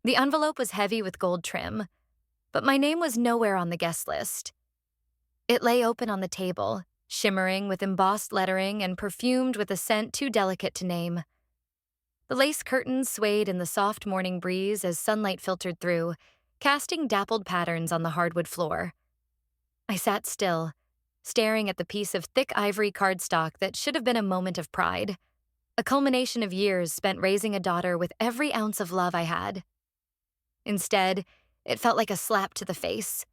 The envelope was heavy with gold trim, but my name was nowhere on the guest list. It lay open on the table, shimmering with embossed lettering and perfumed with a scent too delicate to name. The lace curtains swayed in the soft morning breeze as sunlight filtered through, casting dappled patterns on the hardwood floor. I sat still, staring at the piece of thick ivory cardstock that should have been a moment of pride, a culmination of years spent raising a daughter with every ounce of love I had. Instead, it felt like a slap to the face.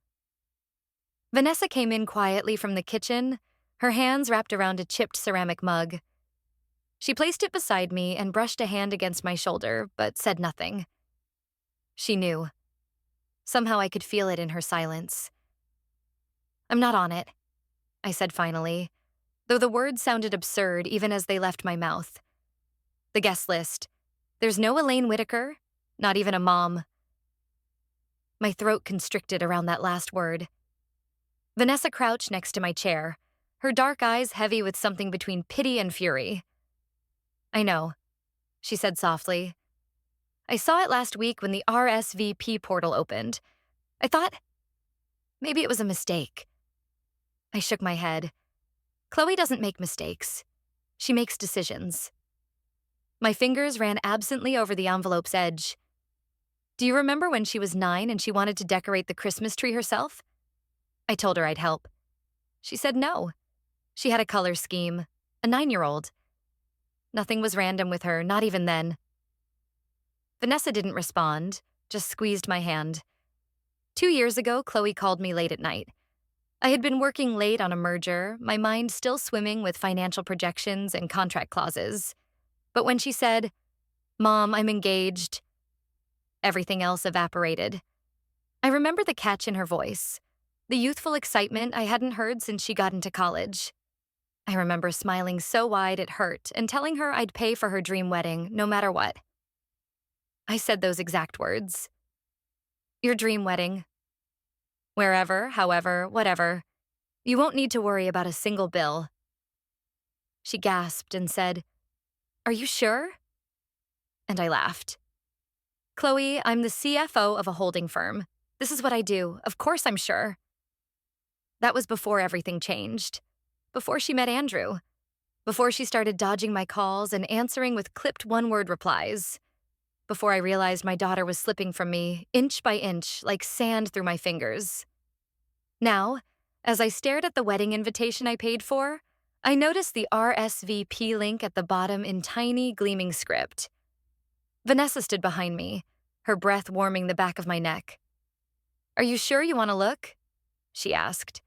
Vanessa came in quietly from the kitchen, her hands wrapped around a chipped ceramic mug. She placed it beside me and brushed a hand against my shoulder, but said nothing. She knew. Somehow I could feel it in her silence. "I'm not on it," I said finally, though the words sounded absurd even as they left my mouth. "The guest list. There's no Elaine Whitaker, not even a mom." My throat constricted around that last word. Vanessa crouched next to my chair, her dark eyes heavy with something between pity and fury. "I know," she said softly. "I saw it last week when the RSVP portal opened. I thought maybe it was a mistake." I shook my head. "Chloe doesn't make mistakes. She makes decisions." My fingers ran absently over the envelope's edge. "Do you remember when she was 9 and she wanted to decorate the Christmas tree herself?" I told her I'd help. She said no. She had a color scheme, a 9-year-old. Nothing was random with her, not even then. Vanessa didn't respond, just squeezed my hand. 2 years ago, Chloe called me late at night. I had been working late on a merger, my mind still swimming with financial projections and contract clauses. But when she said, "Mom, I'm engaged," everything else evaporated. I remember the catch in her voice, the youthful excitement I hadn't heard since she got into college. I remember smiling so wide it hurt and telling her I'd pay for her dream wedding, no matter what. I said those exact words. "Your dream wedding. Wherever, however, whatever. You won't need to worry about a single bill." She gasped and said, "Are you sure?" And I laughed. "Chloe, I'm the CFO of a holding firm. This is what I do. Of course I'm sure." That was before everything changed. Before she met Andrew. Before she started dodging my calls and answering with clipped one-word replies. Before I realized my daughter was slipping from me, inch by inch, like sand through my fingers. Now, as I stared at the wedding invitation I paid for, I noticed the RSVP link at the bottom in tiny, gleaming script. Vanessa stood behind me, her breath warming the back of my neck. "Are you sure you want to look?" she asked.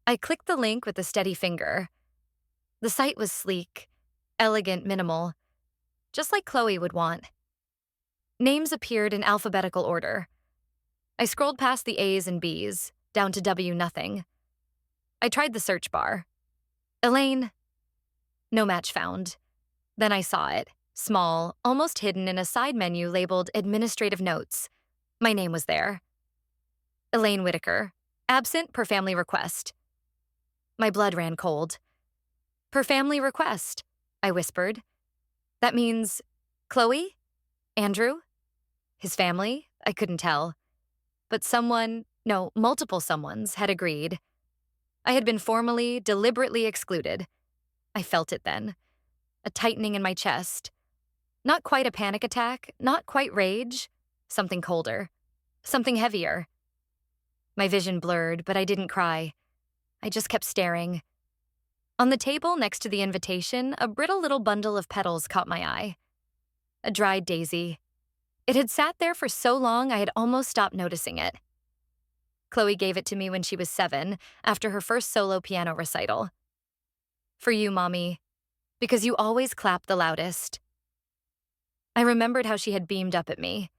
I clicked the link with a steady finger. The site was sleek, elegant, minimal, just like Chloe would want. Names appeared in alphabetical order. I scrolled past the A's and B's, down to W nothing. I tried the search bar. Elaine. No match found. Then I saw it, small, almost hidden in a side menu labeled Administrative Notes. My name was there. Elaine Whitaker. Absent per family request. My blood ran cold. "Per family request," I whispered. "That means Chloe? Andrew? His family?" I couldn't tell. But multiple someones had agreed. I had been formally, deliberately excluded. I felt it then. A tightening in my chest. Not quite a panic attack, not quite rage. Something colder. Something heavier. My vision blurred, but I didn't cry. I just kept staring. On the table next to the invitation, a brittle little bundle of petals caught my eye. A dried daisy. It had sat there for so long I had almost stopped noticing it. Chloe gave it to me when she was 7, after her first solo piano recital. "For you, Mommy, because you always clap the loudest." I remembered how she had beamed up at me,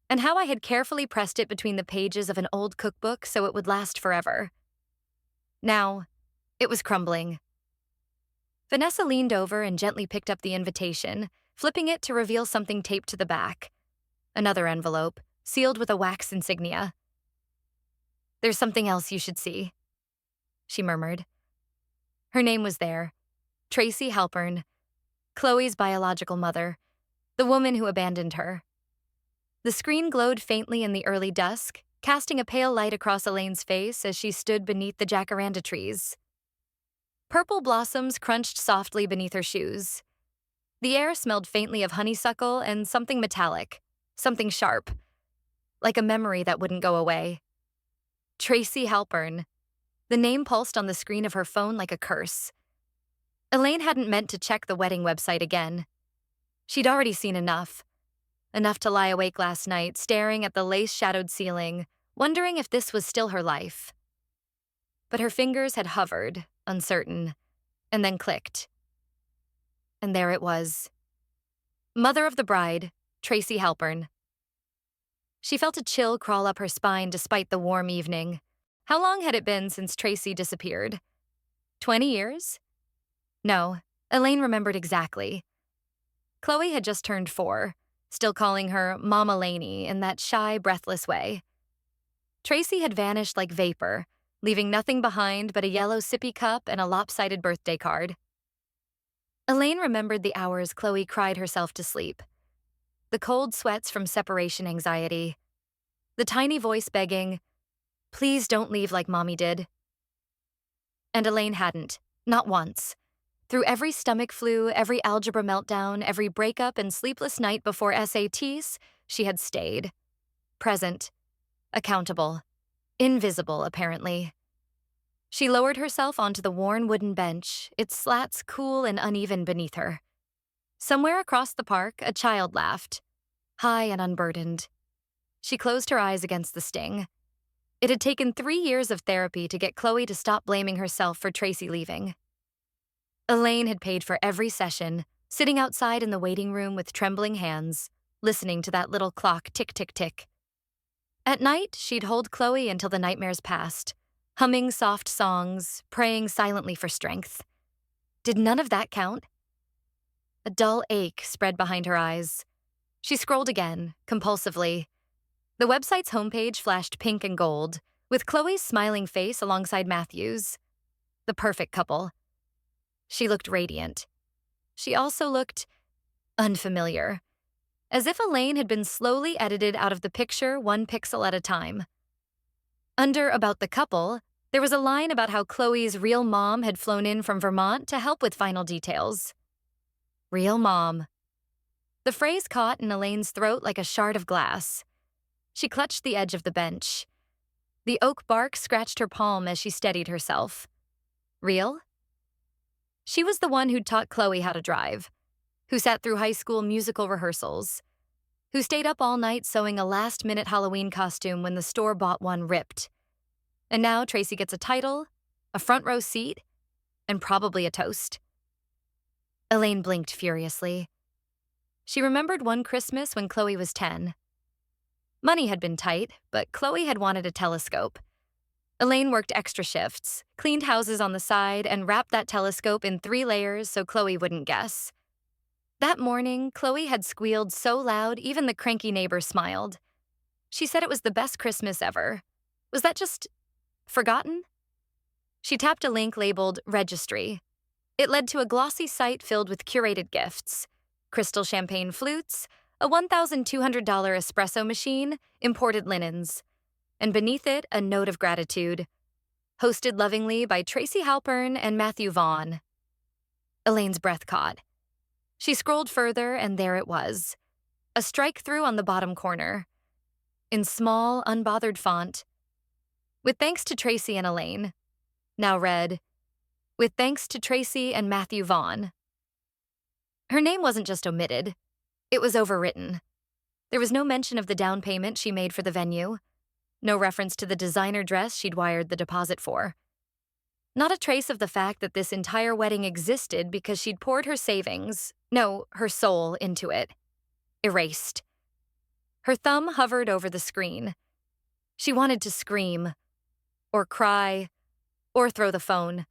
and how I had carefully pressed it between the pages of an old cookbook so it would last forever. Now, it was crumbling. Vanessa leaned over and gently picked up the invitation, flipping it to reveal something taped to the back. Another envelope, sealed with a wax insignia. "There's something else you should see," she murmured. Her name was there. Tracy Halpern, Chloe's biological mother, the woman who abandoned her. The screen glowed faintly in the early dusk, casting a pale light across Elaine's face as she stood beneath the jacaranda trees. Purple blossoms crunched softly beneath her shoes. The air smelled faintly of honeysuckle and something metallic, something sharp, like a memory that wouldn't go away. Tracy Halpern. The name pulsed on the screen of her phone like a curse. Elaine hadn't meant to check the wedding website again. She'd already seen enough. Enough to lie awake last night, staring at the lace-shadowed ceiling, wondering if this was still her life. But her fingers had hovered, uncertain, and then clicked. And there it was. Mother of the bride, Tracy Halpern. She felt a chill crawl up her spine despite the warm evening. How long had it been since Tracy disappeared? 20 years? No, Elaine remembered exactly. Chloe had just turned 4, still calling her Mama Laney in that shy, breathless way. Tracy had vanished like vapor, leaving nothing behind but a yellow sippy cup and a lopsided birthday card. Elaine remembered the hours Chloe cried herself to sleep. The cold sweats from separation anxiety. The tiny voice begging, "Please don't leave like Mommy did." And Elaine hadn't, not once. Through every stomach flu, every algebra meltdown, every breakup and sleepless night before SATs, she had stayed. Present. Accountable. Invisible, apparently. She lowered herself onto the worn wooden bench, its slats cool and uneven beneath her. Somewhere across the park, a child laughed, high and unburdened. She closed her eyes against the sting. It had taken 3 years of therapy to get Chloe to stop blaming herself for Tracy leaving. Elaine had paid for every session, sitting outside in the waiting room with trembling hands, listening to that little clock tick-tick-tick. At night, she'd hold Chloe until the nightmares passed, humming soft songs, praying silently for strength. Did none of that count? A dull ache spread behind her eyes. She scrolled again, compulsively. The website's homepage flashed pink and gold, with Chloe's smiling face alongside Matthew's. The perfect couple. She looked radiant. She also looked unfamiliar, as if Elaine had been slowly edited out of the picture 1 pixel at a time. Under About the Couple, there was a line about how Chloe's real mom had flown in from Vermont to help with final details. Real mom. The phrase caught in Elaine's throat like a shard of glass. She clutched the edge of the bench. The oak bark scratched her palm as she steadied herself. Real? She was the one who'd taught Chloe how to drive, who sat through high school musical rehearsals, who stayed up all night sewing a last-minute Halloween costume when the store-bought one ripped. And now Tracy gets a title, a front-row seat, and probably a toast. Elaine blinked furiously. She remembered one Christmas when Chloe was 10. Money had been tight, but Chloe had wanted a telescope. Elaine worked extra shifts, cleaned houses on the side, and wrapped that telescope in 3 layers so Chloe wouldn't guess. That morning, Chloe had squealed so loud even the cranky neighbor smiled. She said it was the best Christmas ever. Was that just forgotten? She tapped a link labeled Registry. It led to a glossy site filled with curated gifts: crystal champagne flutes, a $1,200 espresso machine, imported linens, and beneath it, a note of gratitude. Hosted lovingly by Tracy Halpern and Matthew Vaughn. Elaine's breath caught. She scrolled further, and there it was. A strike-through on the bottom corner. In small, unbothered font. With thanks to Tracy and Elaine. Now read, with thanks to Tracy and Matthew Vaughn. Her name wasn't just omitted. It was overwritten. There was no mention of the down payment she made for the venue. No reference to the designer dress she'd wired the deposit for. Not a trace of the fact that this entire wedding existed because she'd poured her savings, no, her soul, into it. Erased. Her thumb hovered over the screen. She wanted to scream, or cry, or throw the phone.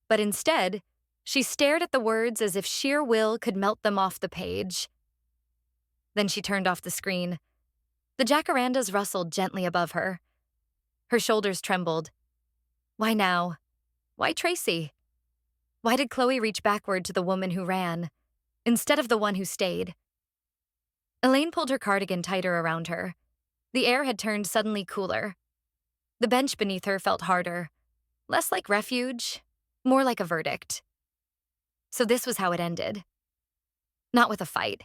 But instead, she stared at the words as if sheer will could melt them off the page. Then she turned off the screen. The jacarandas rustled gently above her. Her shoulders trembled. Why now? Why Tracy? Why did Chloe reach backward to the woman who ran, instead of the one who stayed? Elaine pulled her cardigan tighter around her. The air had turned suddenly cooler. The bench beneath her felt harder, less like refuge, more like a verdict. So this was how it ended. Not with a fight.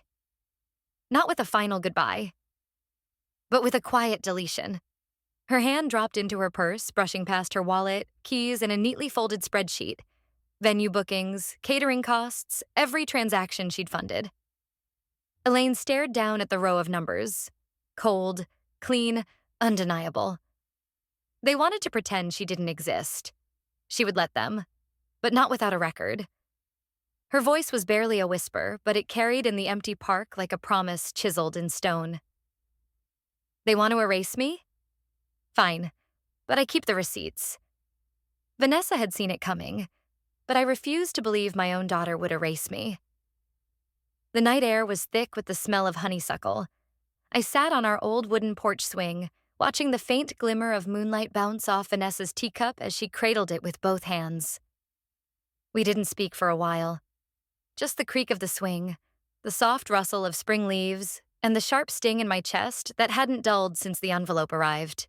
Not with a final goodbye. But with a quiet deletion. Her hand dropped into her purse, brushing past her wallet, keys, and a neatly folded spreadsheet. Venue bookings, catering costs, every transaction she'd funded. Elaine stared down at the row of numbers. Cold, clean, undeniable. They wanted to pretend she didn't exist. She would let them, but not without a record. Her voice was barely a whisper, but it carried in the empty park like a promise chiseled in stone. They want to erase me? Fine, but I keep the receipts. Vanessa had seen it coming, but I refused to believe my own daughter would erase me. The night air was thick with the smell of honeysuckle. I sat on our old wooden porch swing, watching the faint glimmer of moonlight bounce off Vanessa's teacup as she cradled it with both hands. We didn't speak for a while. Just the creak of the swing, the soft rustle of spring leaves, and the sharp sting in my chest that hadn't dulled since the envelope arrived.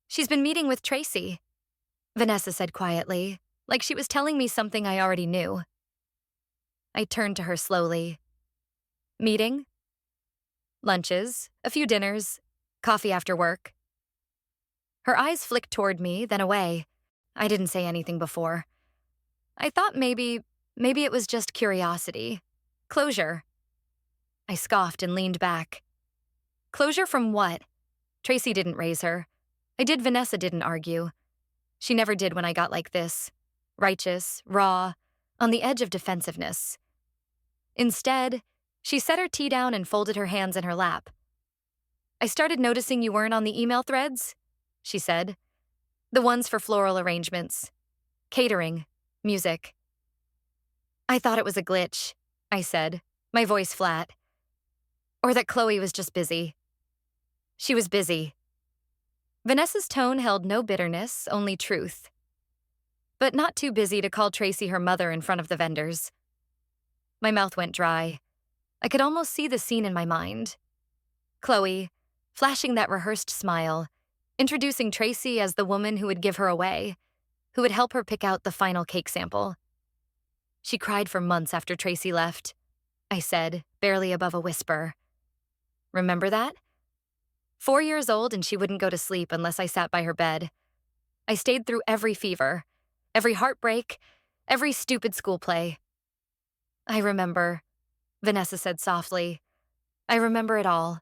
"She's been meeting with Tracy," Vanessa said quietly, like she was telling me something I already knew. I turned to her slowly. "Meeting?" "Lunches, a few dinners, coffee after work." Her eyes flicked toward me, then away. I didn't say anything before. I thought maybe it was just curiosity. Closure. I scoffed and leaned back. Closure from what? Tracy didn't raise her. Vanessa didn't argue. She never did when I got like this. Righteous, raw, on the edge of defensiveness. Instead, she set her tea down and folded her hands in her lap. "I started noticing you weren't on the email threads," she said. "The ones for floral arrangements, catering, music." "I thought it was a glitch," I said, my voice flat. "Or that Chloe was just busy." "She was busy." Vanessa's tone held no bitterness, only truth. But not too busy to call Tracy her mother in front of the vendors. My mouth went dry. I could almost see the scene in my mind. Chloe, flashing that rehearsed smile, introducing Tracy as the woman who would give her away, who would help her pick out the final cake sample. "She cried for months after Tracy left," I said, barely above a whisper. "Remember that? 4 years old and she wouldn't go to sleep unless I sat by her bed. I stayed through every fever, every heartbreak, every stupid school play." "I remember," Vanessa said softly. "I remember it all."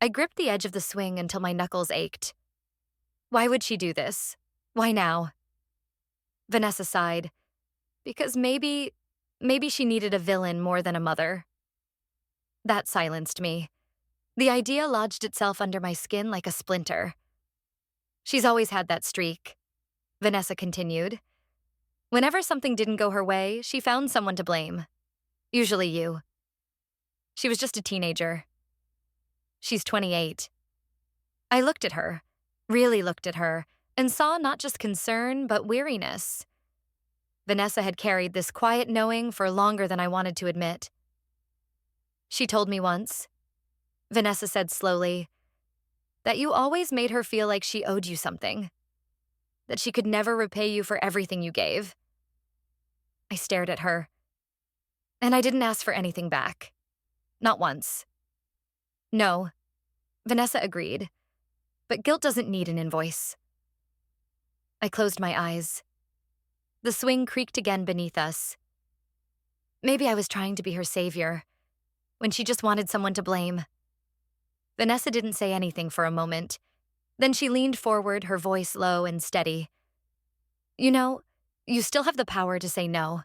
I gripped the edge of the swing until my knuckles ached. Why would she do this? Why now? Vanessa sighed. Because maybe she needed a villain more than a mother. That silenced me. The idea lodged itself under my skin like a splinter. "She's always had that streak," Vanessa continued. "Whenever something didn't go her way, she found someone to blame. Usually you. She was just a teenager. She's 28. I looked at her, really looked at her, and saw not just concern, but weariness. Vanessa had carried this quiet knowing for longer than I wanted to admit. "She told me once," Vanessa said slowly, "that you always made her feel like she owed you something. That she could never repay you for everything you gave." I stared at her. And I didn't ask for anything back. Not once. "No," Vanessa agreed. "But guilt doesn't need an invoice." I closed my eyes. The swing creaked again beneath us. Maybe I was trying to be her savior, when she just wanted someone to blame. Vanessa didn't say anything for a moment. Then she leaned forward, her voice low and steady. "You know, you still have the power to say no."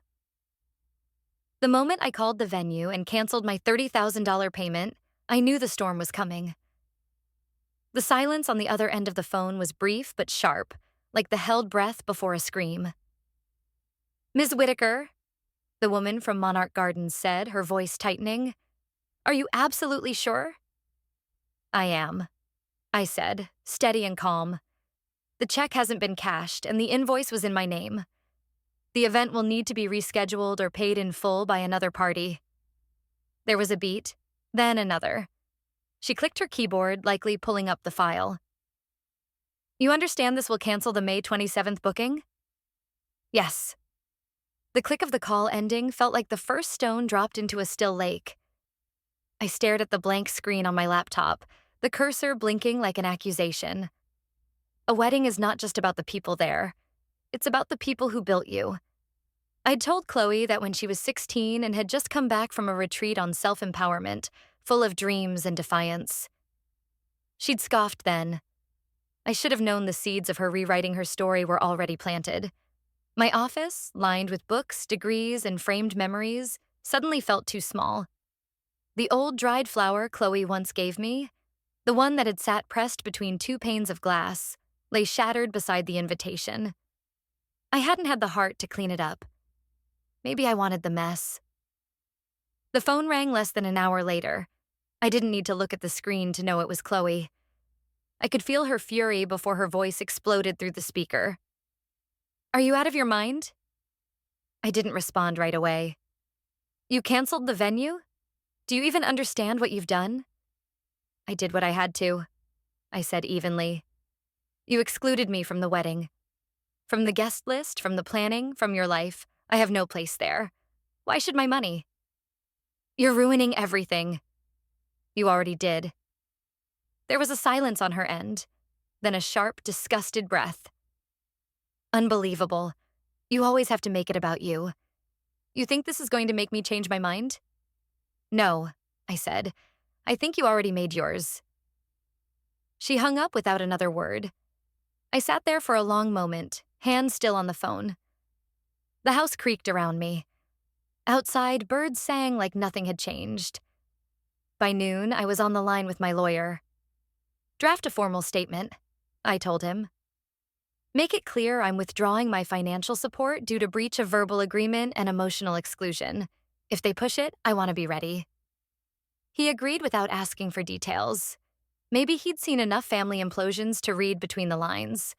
The moment I called the venue and canceled my $30,000 payment, I knew the storm was coming. The silence on the other end of the phone was brief but sharp, like the held breath before a scream. "Ms. Whitaker," the woman from Monarch Gardens said, her voice tightening, "are you absolutely sure?" "I am," I said, steady and calm. "The check hasn't been cashed, and the invoice was in my name. The event will need to be rescheduled or paid in full by another party." There was a beat, Then another. She clicked her keyboard, likely pulling up the file. You understand this will cancel the May 27th booking? Yes. The click of the call ending felt like the first stone dropped into a still lake. I stared at the blank screen on my laptop, the cursor blinking like an accusation. A wedding is not just about the people there. It's about the people who built you. I'd told Chloe that when she was 16 and had just come back from a retreat on self-empowerment, full of dreams and defiance. She'd scoffed then. I should have known the seeds of her rewriting her story were already planted. My office, lined with books, degrees, and framed memories, suddenly felt too small. The old dried flower Chloe once gave me, the one that had sat pressed between two panes of glass, lay shattered beside the invitation. I hadn't had the heart to clean it up. Maybe I wanted the mess. The phone rang less than an hour later. I didn't need to look at the screen to know it was Chloe. I could feel her fury before her voice exploded through the speaker. Are you out of your mind? I didn't respond right away. You canceled the venue? Do you even understand what you've done? I did what I had to, I said evenly. You excluded me from the wedding. From the guest list, from the planning, from your life. I have no place there. Why should my money? You're ruining everything. You already did. There was a silence on her end, then a sharp, disgusted breath. Unbelievable. You always have to make it about you. You think this is going to make me change my mind? No, I said. I think you already made yours. She hung up without another word. I sat there for a long moment, hands still on the phone. The house creaked around me. Outside, birds sang like nothing had changed. By noon, I was on the line with my lawyer. Draft a formal statement, I told him. Make it clear I'm withdrawing my financial support due to breach of verbal agreement and emotional exclusion. If they push it, I want to be ready. He agreed without asking for details. Maybe he'd seen enough family implosions to read between the lines.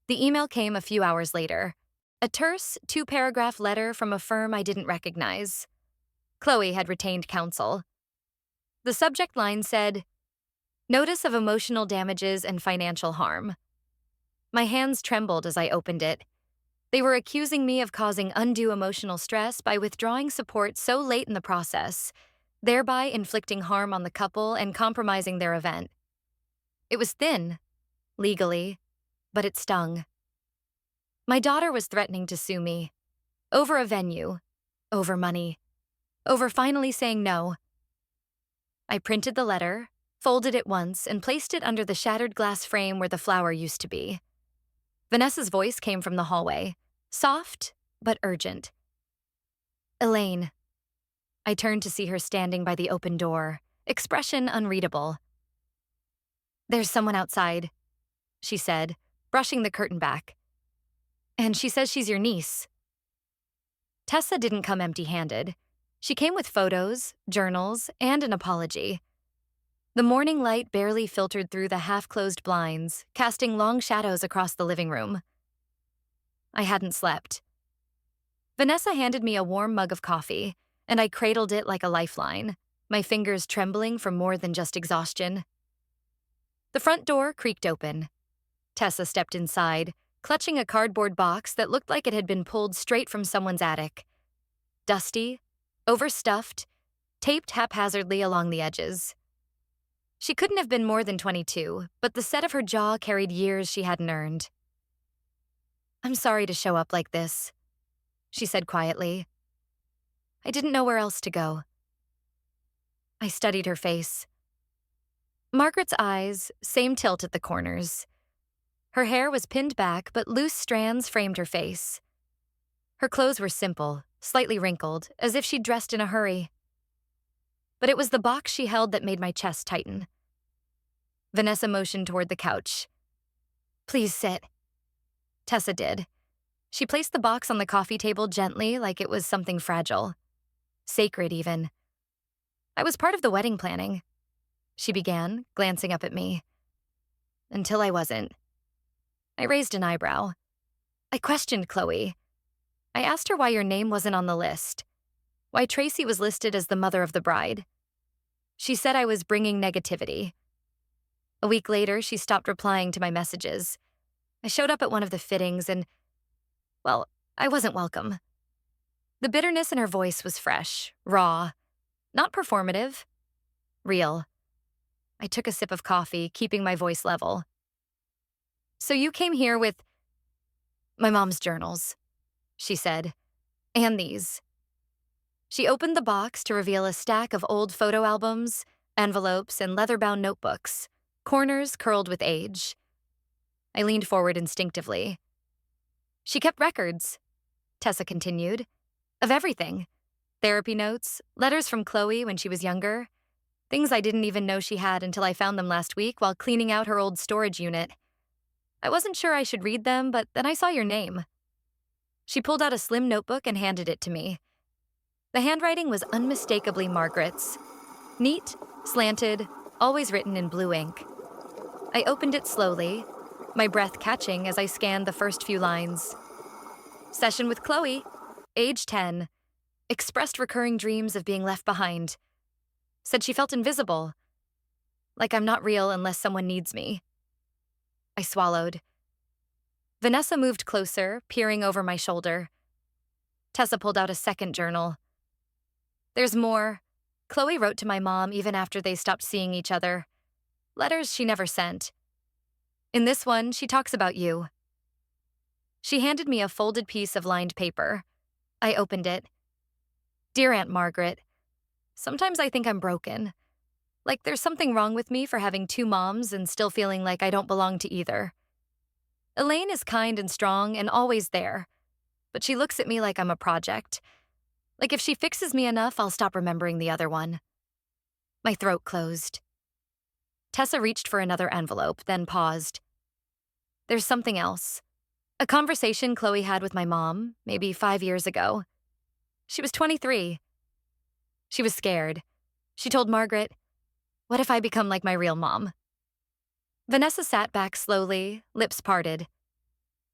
The email came a few hours later. A terse, 2-paragraph letter from a firm I didn't recognize. Chloe had retained counsel. The subject line said, Notice of emotional damages and financial harm. My hands trembled as I opened it. They were accusing me of causing undue emotional stress by withdrawing support so late in the process, thereby inflicting harm on the couple and compromising their event. It was thin, legally, but it stung. My daughter was threatening to sue me. Over a venue, over money, over finally saying no. I printed the letter, folded it once, and placed it under the shattered glass frame where the flower used to be. Vanessa's voice came from the hallway, soft but urgent. Elaine. I turned to see her standing by the open door, expression unreadable. There's someone outside, she said, brushing the curtain back. And she says she's your niece. Tessa didn't come empty-handed. She came with photos, journals, and an apology. The morning light barely filtered through the half-closed blinds, casting long shadows across the living room. I hadn't slept. Vanessa handed me a warm mug of coffee, and I cradled it like a lifeline, my fingers trembling from more than just exhaustion. The front door creaked open. Tessa stepped inside, clutching a cardboard box that looked like it had been pulled straight from someone's attic. Dusty, overstuffed, taped haphazardly along the edges. She couldn't have been more than 22, but the set of her jaw carried years she hadn't earned. I'm sorry to show up like this, she said quietly. I didn't know where else to go. I studied her face. Margaret's eyes, same tilt at the corners. Her hair was pinned back, but loose strands framed her face. Her clothes were simple, slightly wrinkled, as if she'd dressed in a hurry. But it was the box she held that made my chest tighten. Vanessa motioned toward the couch. Please sit. Tessa did. She placed the box on the coffee table gently, like it was something fragile. Sacred, even. I was part of the wedding planning, she began, glancing up at me. Until I wasn't. I raised an eyebrow. I questioned Chloe. I asked her why your name wasn't on the list. Why Tracy was listed as the mother of the bride. She said I was bringing negativity. A week later, she stopped replying to my messages. I showed up at one of the fittings and, well, I wasn't welcome. The bitterness in her voice was fresh, raw, not performative, real. I took a sip of coffee, keeping my voice level. So you came here with my mom's journals, she said, and these. She opened the box to reveal a stack of old photo albums, envelopes, and leather-bound notebooks, corners curled with age. I leaned forward instinctively. She kept records, Tessa continued, of everything. Therapy notes, letters from Chloe when she was younger, things I didn't even know she had until I found them last week while cleaning out her old storage unit. I wasn't sure I should read them, but then I saw your name. She pulled out a slim notebook and handed it to me. The handwriting was unmistakably Margaret's. Neat, slanted, always written in blue ink. I opened it slowly, my breath catching as I scanned the first few lines. Session with Chloe, age 10. Expressed recurring dreams of being left behind. Said she felt invisible. Like I'm not real unless someone needs me. I swallowed. Vanessa moved closer, peering over my shoulder. Tessa pulled out a second journal. There's more. Chloe wrote to my mom even after they stopped seeing each other. Letters she never sent. In this one, she talks about you. She handed me a folded piece of lined paper. I opened it. Dear Aunt Margaret, sometimes I think I'm broken. Like there's something wrong with me for having two moms and still feeling like I don't belong to either. Elaine is kind and strong and always there, but she looks at me like I'm a project. Like if she fixes me enough, I'll stop remembering the other one. My throat closed. Tessa reached for another envelope, then paused. There's something else. A conversation Chloe had with my mom, maybe 5 years ago. She was 23. She was scared. She told Margaret, "What if I become like my real mom?" Vanessa sat back slowly, lips parted.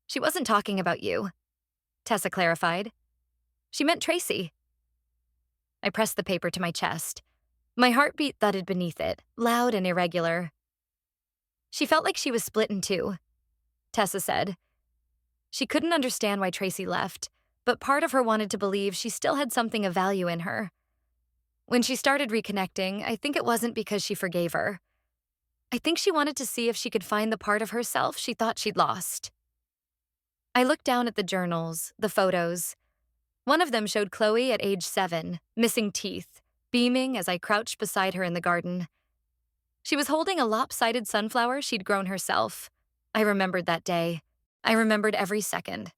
She wasn't talking about you, Tessa clarified. She meant Tracy. I pressed the paper to my chest. My heartbeat thudded beneath it, loud and irregular. She felt like she was split in two, Tessa said. She couldn't understand why Tracy left, but part of her wanted to believe she still had something of value in her. When she started reconnecting, I think it wasn't because she forgave her. I think she wanted to see if she could find the part of herself she thought she'd lost. I looked down at the journals, the photos. One of them showed Chloe at age 7, missing teeth, beaming as I crouched beside her in the garden. She was holding a lopsided sunflower she'd grown herself. I remembered that day. I remembered every second.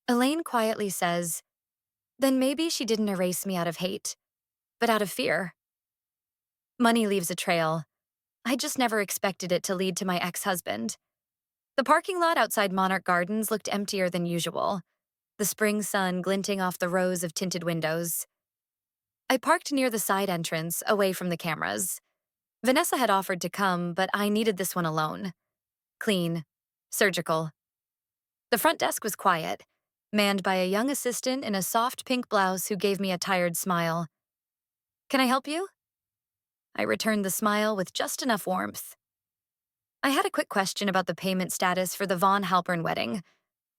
Elaine quietly says, then maybe she didn't erase me out of hate, but out of fear. Money leaves a trail. I just never expected it to lead to my ex-husband. The parking lot outside Monarch Gardens looked emptier than usual, the spring sun glinting off the rows of tinted windows. I parked near the side entrance, away from the cameras. Vanessa had offered to come, but I needed this one alone. Clean. Surgical. The front desk was quiet, manned by a young assistant in a soft pink blouse who gave me a tired smile. Can I help you? I returned the smile with just enough warmth. I had a quick question about the payment status for the Von Halpern wedding.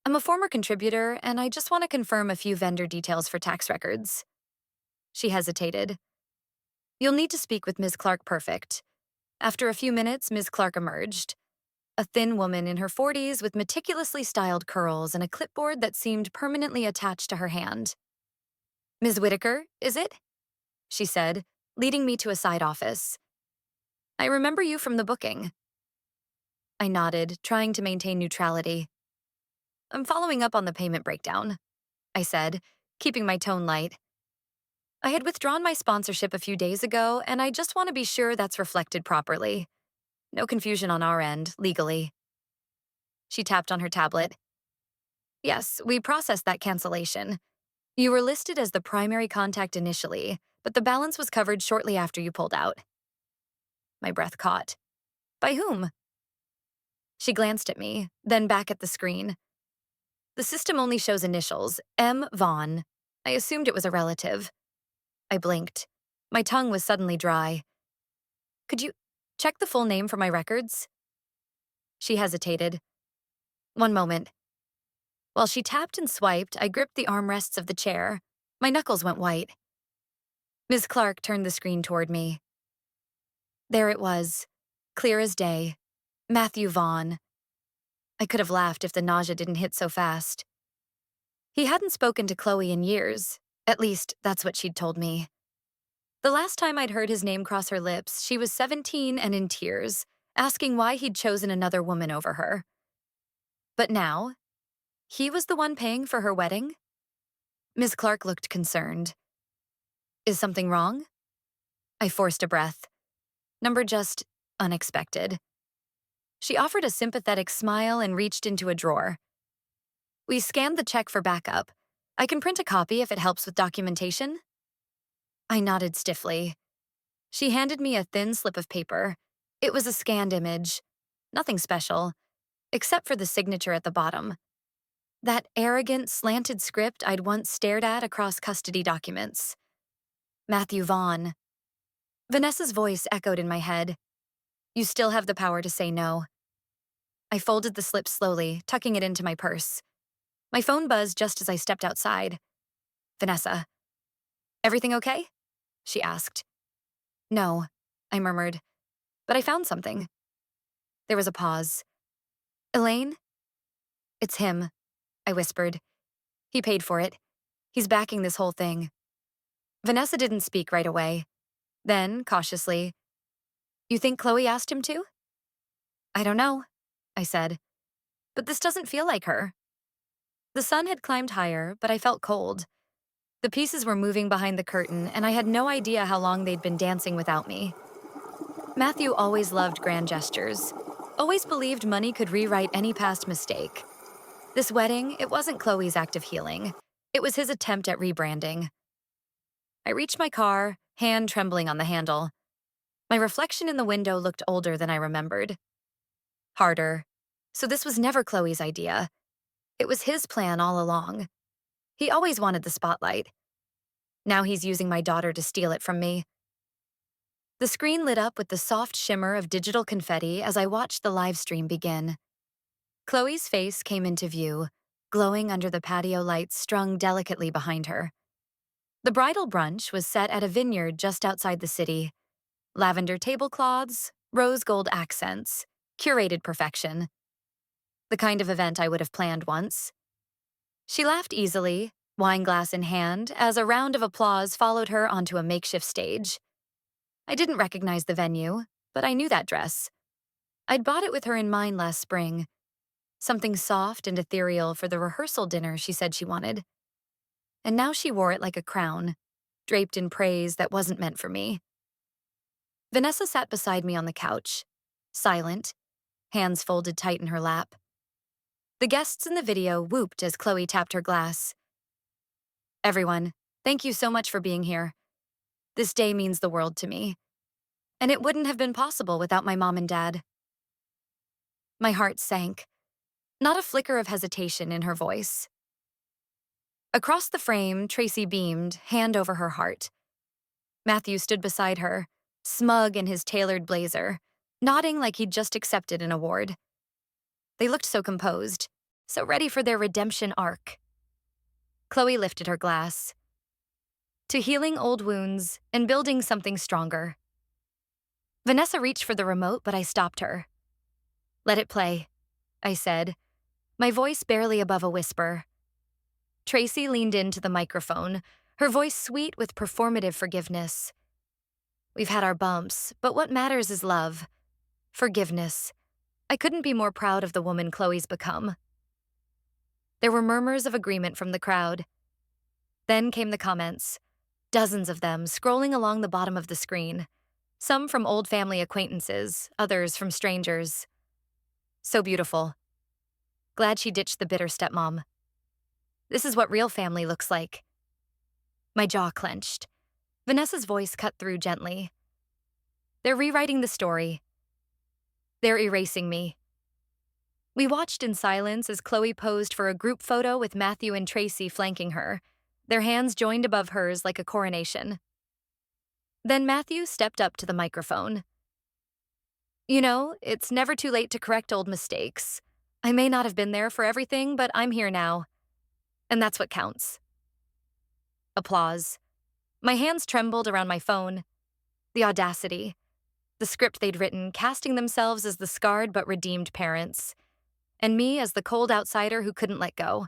I'm a former contributor, and I just want to confirm a few vendor details for tax records. She hesitated. You'll need to speak with Ms. Clark Perfect. After a few minutes, Ms. Clark emerged. A thin woman in her 40s with meticulously styled curls and a clipboard that seemed permanently attached to her hand. Ms. Whitaker, is it? She said, leading me to a side office. I remember you from the booking. I nodded, trying to maintain neutrality. I'm following up on the payment breakdown, I said, keeping my tone light. I had withdrawn my sponsorship a few days ago, and I just want to be sure that's reflected properly. No confusion on our end, legally. She tapped on her tablet. Yes, we processed that cancellation. You were listed as the primary contact initially, but the balance was covered shortly after you pulled out. My breath caught. By whom? She glanced at me, then back at the screen. The system only shows initials, M. Vaughn. I assumed it was a relative. I blinked. My tongue was suddenly dry. Could you check the full name for my records? She hesitated. One moment. While she tapped and swiped, I gripped the armrests of the chair. My knuckles went white. Ms. Clark turned the screen toward me. There it was, clear as day. Matthew Vaughn. I could have laughed if the nausea didn't hit so fast. He hadn't spoken to Chloe in years. At least, that's what she'd told me. The last time I'd heard his name cross her lips, she was 17 and in tears, asking why he'd chosen another woman over her. But now, he was the one paying for her wedding? Ms. Clark looked concerned. Is something wrong? I forced a breath. Number just unexpected. She offered a sympathetic smile and reached into a drawer. We scanned the check for backup. I can print a copy if it helps with documentation. I nodded stiffly. She handed me a thin slip of paper. It was a scanned image. Nothing special, except for the signature at the bottom. That arrogant, slanted script I'd once stared at across custody documents. Matthew Vaughn. Vanessa's voice echoed in my head. You still have the power to say no. I folded the slip slowly, tucking it into my purse. My phone buzzed just as I stepped outside. Vanessa. Everything okay? She asked. No, I murmured. But I found something. There was a pause. Elaine? It's him, I whispered. He paid for it. He's backing this whole thing. Vanessa didn't speak right away. Then, cautiously, you think Chloe asked him to? I don't know, I said. But this doesn't feel like her. The sun had climbed higher, but I felt cold. The pieces were moving behind the curtain, and I had no idea how long they'd been dancing without me. Matthew always loved grand gestures, always believed money could rewrite any past mistake. This wedding, it wasn't Chloe's act of healing. It was his attempt at rebranding. I reached my car, hand trembling on the handle. My reflection in the window looked older than I remembered. Harder. So this was never Chloe's idea. It was his plan all along. He always wanted the spotlight. Now he's using my daughter to steal it from me. The screen lit up with the soft shimmer of digital confetti as I watched the live stream begin. Chloe's face came into view, glowing under the patio lights strung delicately behind her. The bridal brunch was set at a vineyard just outside the city. Lavender tablecloths, rose gold accents, curated perfection. The kind of event I would have planned once. She laughed easily, wine glass in hand, as a round of applause followed her onto a makeshift stage. I didn't recognize the venue, but I knew that dress. I'd bought it with her in mind last spring. Something soft and ethereal for the rehearsal dinner she said she wanted. And now she wore it like a crown, draped in praise that wasn't meant for me. Vanessa sat beside me on the couch, silent, hands folded tight in her lap. The guests in the video whooped as Chloe tapped her glass. Everyone, thank you so much for being here. This day means the world to me. And it wouldn't have been possible without my mom and dad. My heart sank, not a flicker of hesitation in her voice. Across the frame, Tracy beamed, hand over her heart. Matthew stood beside her, smug in his tailored blazer, nodding like he'd just accepted an award. They looked so composed, so ready for their redemption arc. Chloe lifted her glass. To healing old wounds and building something stronger. Vanessa reached for the remote, but I stopped her. Let it play, I said, my voice barely above a whisper. Tracy leaned into the microphone, her voice sweet with performative forgiveness. We've had our bumps, but what matters is love. Forgiveness. I couldn't be more proud of the woman Chloe's become. There were murmurs of agreement from the crowd. Then came the comments, dozens of them scrolling along the bottom of the screen, some from old family acquaintances, others from strangers. So beautiful. Glad she ditched the bitter stepmom. This is what real family looks like. My jaw clenched. Vanessa's voice cut through gently. They're rewriting the story. They're erasing me. We watched in silence as Chloe posed for a group photo with Matthew and Tracy flanking her, their hands joined above hers like a coronation. Then Matthew stepped up to the microphone. You know, it's never too late to correct old mistakes. I may not have been there for everything, but I'm here now. And that's what counts. Applause. My hands trembled around my phone. The audacity. The script they'd written, casting themselves as the scarred but redeemed parents. And me as the cold outsider who couldn't let go.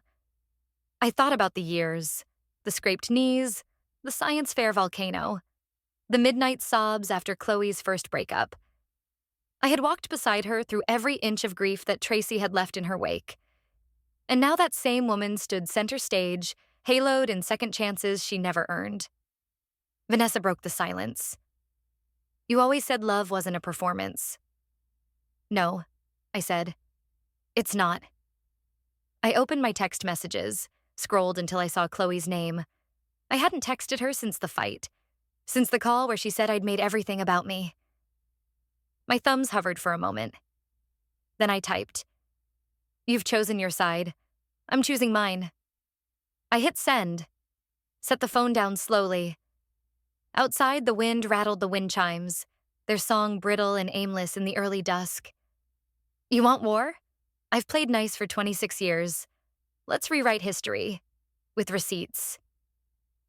I thought about the years. The scraped knees. The science fair volcano. The midnight sobs after Chloe's first breakup. I had walked beside her through every inch of grief that Tracy had left in her wake. And now that same woman stood center stage, haloed in second chances she never earned. Vanessa broke the silence. You always said love wasn't a performance. No, I said. It's not. I opened my text messages, scrolled until I saw Chloe's name. I hadn't texted her since the fight, since the call where she said I'd made everything about me. My thumbs hovered for a moment. Then I typed. You've chosen your side. I'm choosing mine. I hit send, set the phone down slowly. Outside, the wind rattled the wind chimes, their song brittle and aimless in the early dusk. You want war? I've played nice for 26 years. Let's rewrite history. With receipts.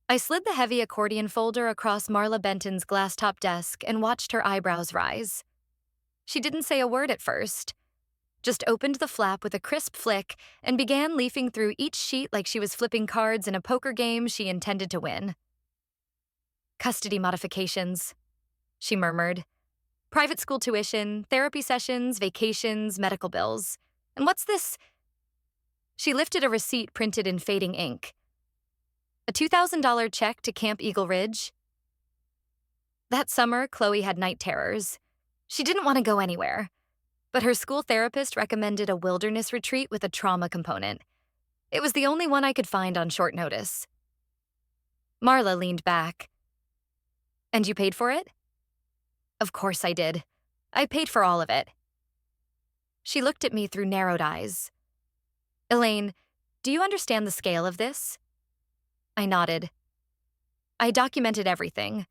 I slid the heavy accordion folder across Marla Benton's glass-top desk and watched her eyebrows rise. She didn't say a word at first, just opened the flap with a crisp flick and began leafing through each sheet like she was flipping cards in a poker game she intended to win. Custody modifications, she murmured. Private school tuition, therapy sessions, vacations, medical bills. And what's this? She lifted a receipt printed in fading ink. A $2,000 check to Camp Eagle Ridge. That summer, Chloe had night terrors. She didn't want to go anywhere, but her school therapist recommended a wilderness retreat with a trauma component. It was the only one I could find on short notice. Marla leaned back. And you paid for it? Of course I did. I paid for all of it. She looked at me through narrowed eyes. Elaine, do you understand the scale of this? I nodded. I documented everything.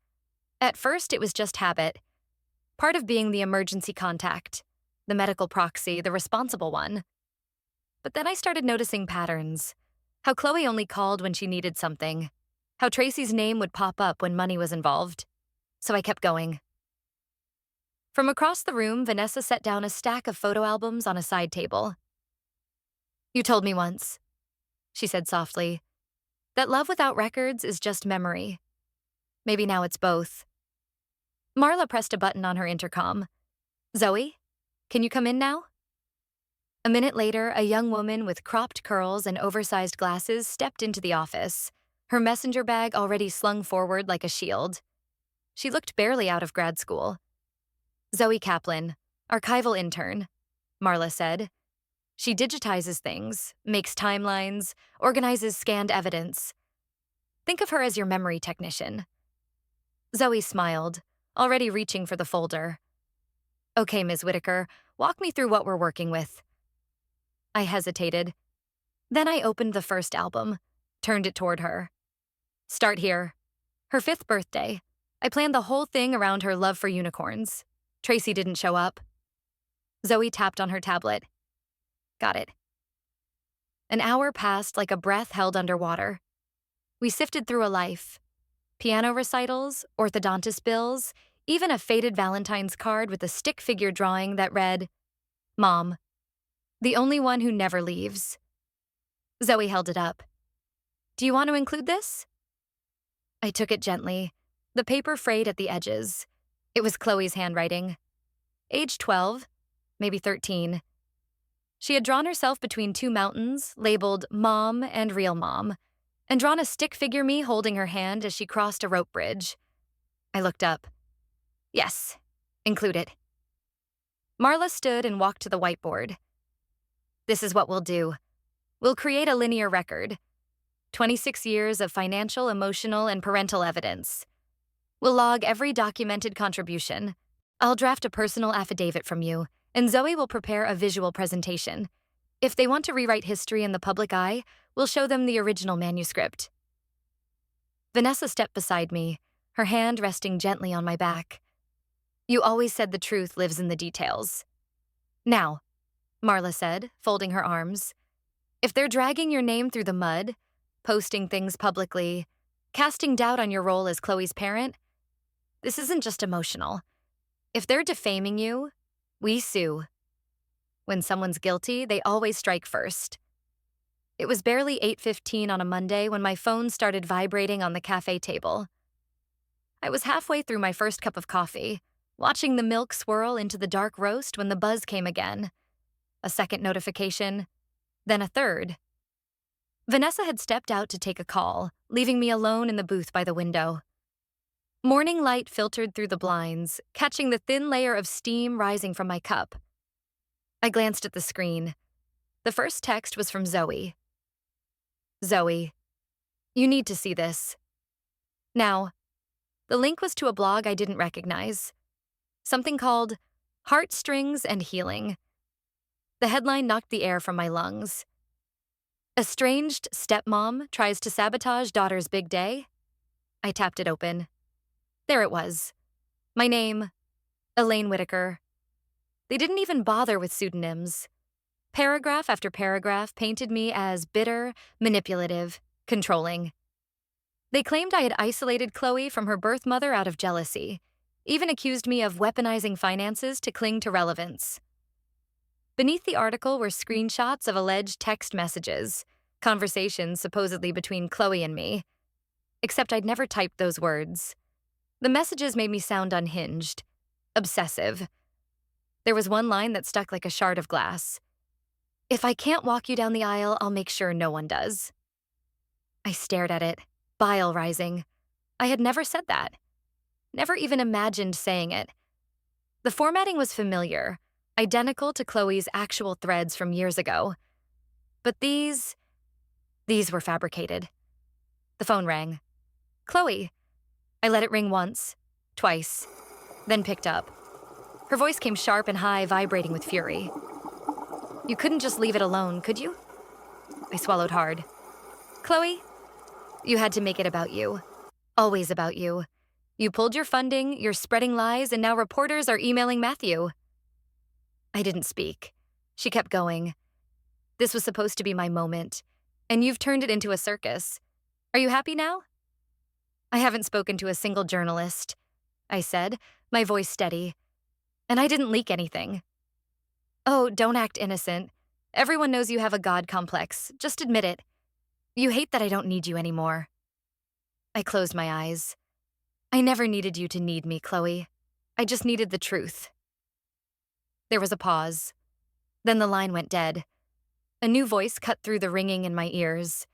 At first, it was just habit. Part of being the emergency contact, the medical proxy, the responsible one. But then I started noticing patterns. How Chloe only called when she needed something. How Tracy's name would pop up when money was involved. So I kept going. From across the room, Vanessa set down a stack of photo albums on a side table. You told me once, she said softly, that love without records is just memory. Maybe now it's both. Marla pressed a button on her intercom. Zoe, can you come in now? A minute later, a young woman with cropped curls and oversized glasses stepped into the office, her messenger bag already slung forward like a shield. She looked barely out of grad school. Zoe Kaplan, archival intern, Marla said. She digitizes things, makes timelines, organizes scanned evidence. Think of her as your memory technician. Zoe smiled, already reaching for the folder. Okay, Ms. Whitaker, walk me through what we're working with. I hesitated. Then I opened the first album, turned it toward her. Start here. Her 5th birthday. I planned the whole thing around her love for unicorns. Tracy didn't show up. Zoe tapped on her tablet. Got it. An hour passed like a breath held underwater. We sifted through a life. Piano recitals, orthodontist bills, even a faded Valentine's card with a stick figure drawing that read, Mom, the only one who never leaves. Zoe held it up. Do you want to include this? I took it gently, the paper frayed at the edges. It was Chloe's handwriting. Age 12, maybe 13. She had drawn herself between 2 mountains, labeled Mom and Real Mom, and drawn a stick figure me holding her hand as she crossed a rope bridge. I looked up. Yes, include it. Marla stood and walked to the whiteboard. This is what we'll do. We'll create a linear record. 26 years of financial, emotional, and parental evidence. We'll log every documented contribution. I'll draft a personal affidavit from you, and Zoe will prepare a visual presentation. If they want to rewrite history in the public eye, we'll show them the original manuscript. Vanessa stepped beside me, her hand resting gently on my back. "You always said the truth lives in the details." "Now," Marla said, folding her arms, "if they're dragging your name through the mud, posting things publicly, casting doubt on your role as Chloe's parent, this isn't just emotional. If they're defaming you, we sue. When someone's guilty, they always strike first." It was barely 8:15 on a Monday when my phone started vibrating on the cafe table. I was halfway through my first cup of coffee, watching the milk swirl into the dark roast when the buzz came again. A second notification, then a third. Vanessa had stepped out to take a call, leaving me alone in the booth by the window. Morning light filtered through the blinds, catching the thin layer of steam rising from my cup. I glanced at the screen. The first text was from Zoe. "Zoe, you need to see this." Now, the link was to a blog I didn't recognize. Something called Heartstrings and Healing. The headline knocked the air from my lungs. "Estranged stepmom tries to sabotage daughter's big day?" I tapped it open. There it was. My name, Elaine Whitaker. They didn't even bother with pseudonyms. Paragraph after paragraph painted me as bitter, manipulative, controlling. They claimed I had isolated Chloe from her birth mother out of jealousy, even accused me of weaponizing finances to cling to relevance. Beneath the article were screenshots of alleged text messages, conversations supposedly between Chloe and me. Except I'd never typed those words. The messages made me sound unhinged, obsessive. There was one line that stuck like a shard of glass. "If I can't walk you down the aisle, I'll make sure no one does." I stared at it, bile rising. I had never said that. Never even imagined saying it. The formatting was familiar, identical to Chloe's actual threads from years ago. But these were fabricated. The phone rang. "Chloe." I let it ring once, twice, then picked up. Her voice came sharp and high, vibrating with fury. "You couldn't just leave it alone, could you?" I swallowed hard. "Chloe, you had to make it about you. Always about you. You pulled your funding, you're spreading lies, and now reporters are emailing Matthew." I didn't speak. She kept going. "This was supposed to be my moment, and you've turned it into a circus. Are you happy now?" "I haven't spoken to a single journalist," I said, my voice steady. "And I didn't leak anything." "Oh, don't act innocent. Everyone knows you have a God complex. Just admit it. You hate that I don't need you anymore." I closed my eyes. "I never needed you to need me, Chloe. I just needed the truth." There was a pause. Then the line went dead. A new voice cut through the ringing in my ears.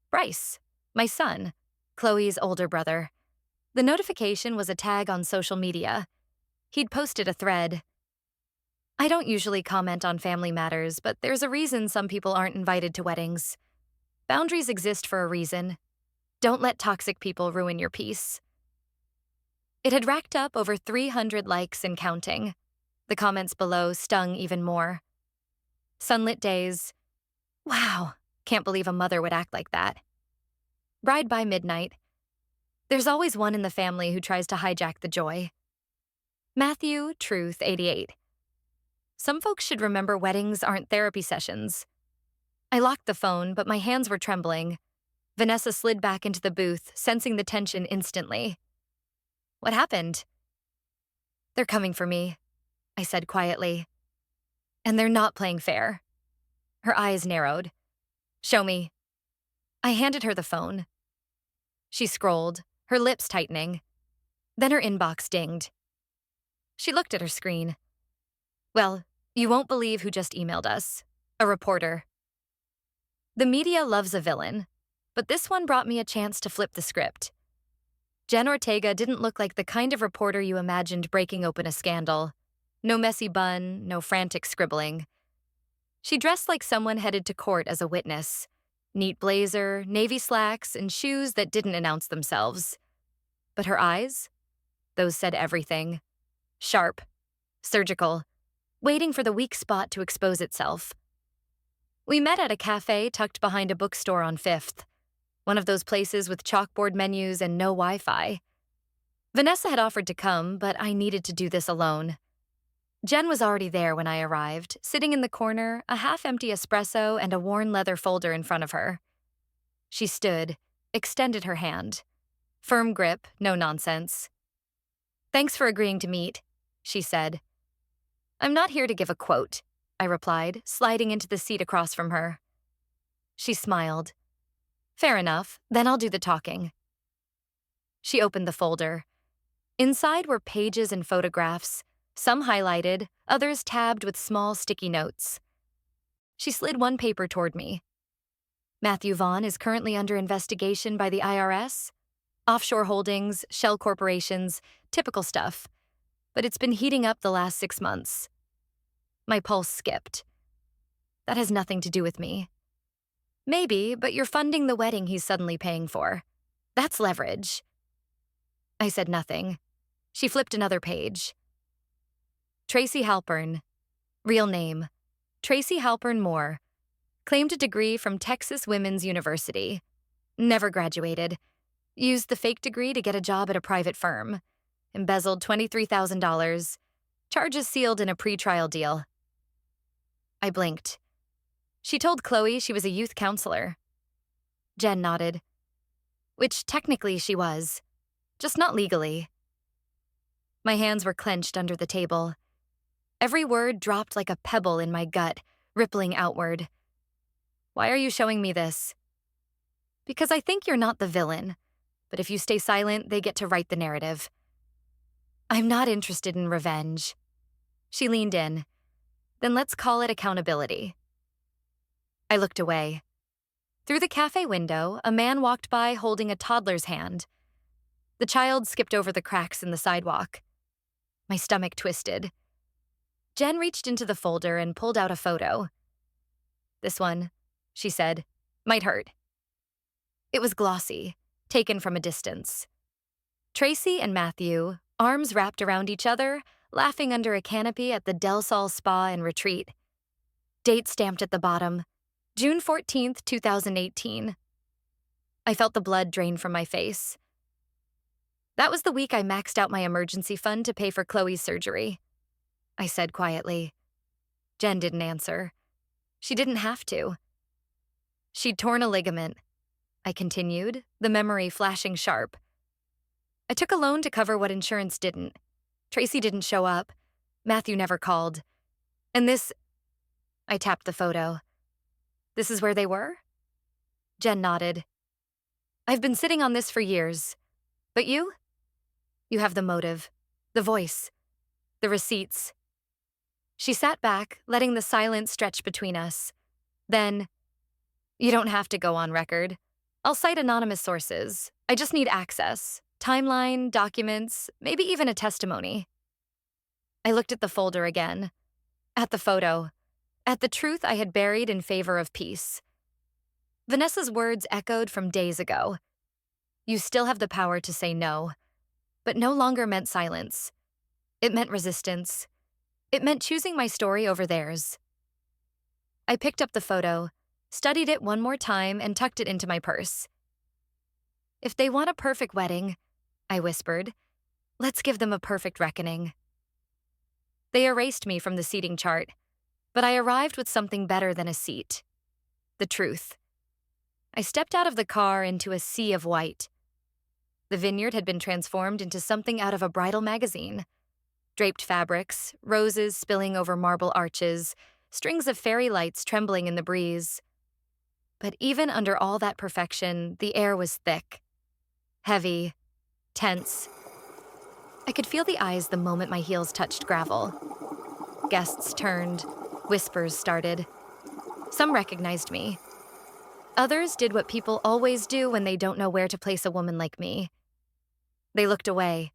Bryce, my son, Chloe's older brother. The notification was a tag on social media. He'd posted a thread. "I don't usually comment on family matters, but there's a reason some people aren't invited to weddings. Boundaries exist for a reason. Don't let toxic people ruin your peace." It had racked up over 300 likes and counting. The comments below stung even more. Sunlit days. "Wow, can't believe a mother would act like that." Bride by midnight. "There's always one in the family who tries to hijack the joy." Matthew, Truth, 88. Some folks should remember weddings aren't therapy sessions. I locked the phone, but my hands were trembling. Vanessa slid back into the booth, sensing the tension instantly. "What happened?" "They're coming for me," I said quietly. "And they're not playing fair." Her eyes narrowed. "Show me." I handed her the phone. She scrolled, her lips tightening. Then her inbox dinged. She looked at her screen. "Well, you won't believe who just emailed us. A reporter." The media loves a villain, but this one brought me a chance to flip the script. Jen Ortega didn't look like the kind of reporter you imagined breaking open a scandal. No messy bun, no frantic scribbling. She dressed like someone headed to court as a witness. Neat blazer, navy slacks, and shoes that didn't announce themselves. But her eyes? Those said everything. Sharp, surgical, waiting for the weak spot to expose itself. We met at a cafe tucked behind a bookstore on 5th, one of those places with chalkboard menus and no Wi-Fi. Vanessa had offered to come, but I needed to do this alone. Jen was already there when I arrived, sitting in the corner, a half-empty espresso and a worn leather folder in front of her. She stood, extended her hand. Firm grip, no nonsense. "Thanks for agreeing to meet," she said. "I'm not here to give a quote," I replied, sliding into the seat across from her. She smiled. "Fair enough, then I'll do the talking." She opened the folder. Inside were pages and photographs, some highlighted, others tabbed with small sticky notes. She slid one paper toward me. "Matthew Vaughn is currently under investigation by the IRS. Offshore holdings, shell corporations, typical stuff. But it's been heating up the last 6 months." My pulse skipped. "That has nothing to do with me." "Maybe, but you're funding the wedding he's suddenly paying for. That's leverage." I said nothing. She flipped another page. "Tracy Halpern. Real name, Tracy Halpern Moore. Claimed a degree from Texas Women's University. Never graduated. Used the fake degree to get a job at a private firm. Embezzled $23,000. Charges sealed in a pretrial deal." I blinked. "She told Chloe she was a youth counselor." Jen nodded. "Which technically she was. Just not legally." My hands were clenched under the table. Every word dropped like a pebble in my gut, rippling outward. "Why are you showing me this?" "Because I think you're not the villain. But if you stay silent, they get to write the narrative." "I'm not interested in revenge." She leaned in. "Then let's call it accountability." I looked away. Through the cafe window, a man walked by holding a toddler's hand. The child skipped over the cracks in the sidewalk. My stomach twisted. Jen reached into the folder and pulled out a photo. "This one," she said, "might hurt." It was glossy, taken from a distance. Tracy and Matthew, arms wrapped around each other, laughing under a canopy at the Del Sol Spa and Retreat. Date stamped at the bottom, June 14th, 2018. I felt the blood drain from my face. "That was the week I maxed out my emergency fund to pay for Chloe's surgery," I said quietly. Jen didn't answer. She didn't have to. "She'd torn a ligament," I continued, the memory flashing sharp. "I took a loan to cover what insurance didn't. Tracy didn't show up. Matthew never called. And this..." I tapped the photo. "This is where they were?" Jen nodded. "I've been sitting on this for years. But you? You have the motive, the voice, the receipts." She sat back, letting the silence stretch between us. Then, "You don't have to go on record. I'll cite anonymous sources. I just need access. Timeline, documents, maybe even a testimony." I looked at the folder again. At the photo. At the truth I had buried in favor of peace. Vanessa's words echoed from days ago. You still have the power to say no. But no longer meant silence. It meant resistance. It meant choosing my story over theirs. I picked up the photo, studied it one more time, and tucked it into my purse. "If they want a perfect wedding," I whispered, "let's give them a perfect reckoning." They erased me from the seating chart, but I arrived with something better than a seat. The truth. I stepped out of the car into a sea of white. The vineyard had been transformed into something out of a bridal magazine. Draped fabrics, roses spilling over marble arches, strings of fairy lights trembling in the breeze. But even under all that perfection, the air was thick. Heavy. Tense. I could feel the eyes the moment my heels touched gravel. Guests turned. Whispers started. Some recognized me. Others did what people always do when they don't know where to place a woman like me. They looked away.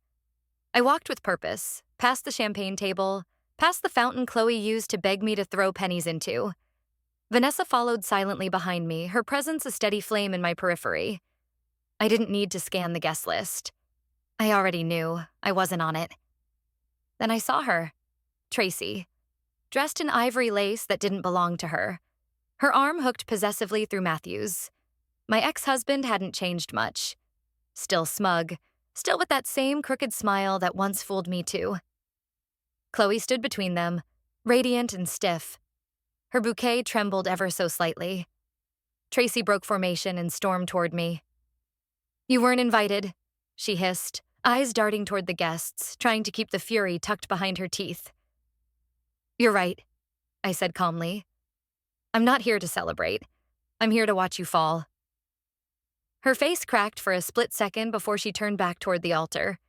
I walked with purpose, past the champagne table, past the fountain Chloe used to beg me to throw pennies into. Vanessa followed silently behind me, her presence a steady flame in my periphery. I didn't need to scan the guest list. I already knew. I wasn't on it. Then I saw her. Tracy. Dressed in ivory lace that didn't belong to her. Her arm hooked possessively through Matthew's. My ex-husband hadn't changed much. Still smug, still with that same crooked smile that once fooled me too. Chloe stood between them, radiant and stiff. Her bouquet trembled ever so slightly. Tracy broke formation and stormed toward me. "You weren't invited," she hissed, eyes darting toward the guests, trying to keep the fury tucked behind her teeth. "You're right," I said calmly. "I'm not here to celebrate. I'm here to watch you fall." Her face cracked for a split second before she turned back toward the altar.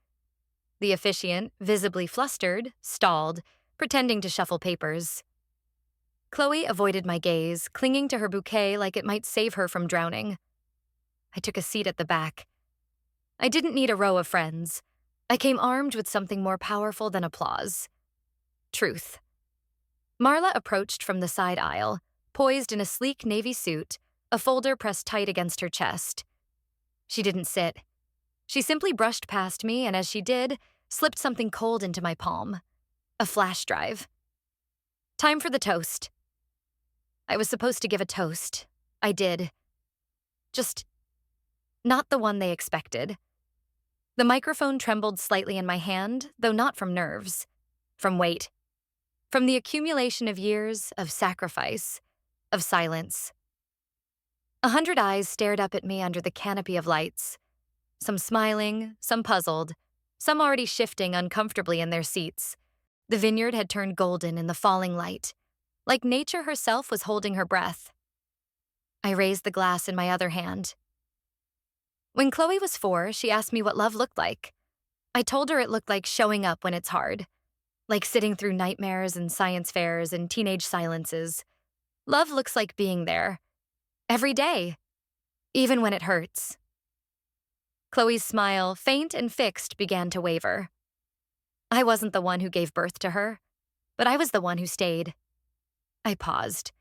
The officiant, visibly flustered, stalled, pretending to shuffle papers. Chloe avoided my gaze, clinging to her bouquet like it might save her from drowning. I took a seat at the back. I didn't need a row of friends. I came armed with something more powerful than applause. Truth. Marla approached from the side aisle, poised in a sleek navy suit, a folder pressed tight against her chest. She didn't sit. She simply brushed past me, and as she did, slipped something cold into my palm. A flash drive. Time for the toast. I was supposed to give a toast. I did. Just not the one they expected. The microphone trembled slightly in my hand, though not from nerves. From weight. From the accumulation of years, of sacrifice, of silence. 100 eyes stared up at me under the canopy of lights. Some smiling, some puzzled, some already shifting uncomfortably in their seats. The vineyard had turned golden in the falling light, like nature herself was holding her breath. I raised the glass in my other hand. When Chloe was 4, she asked me what love looked like. I told her it looked like showing up when it's hard, like sitting through nightmares and science fairs and teenage silences. Love looks like being there. Every day. Even when it hurts. Chloe's smile, faint and fixed, began to waver. I wasn't the one who gave birth to her, but I was the one who stayed. I paused.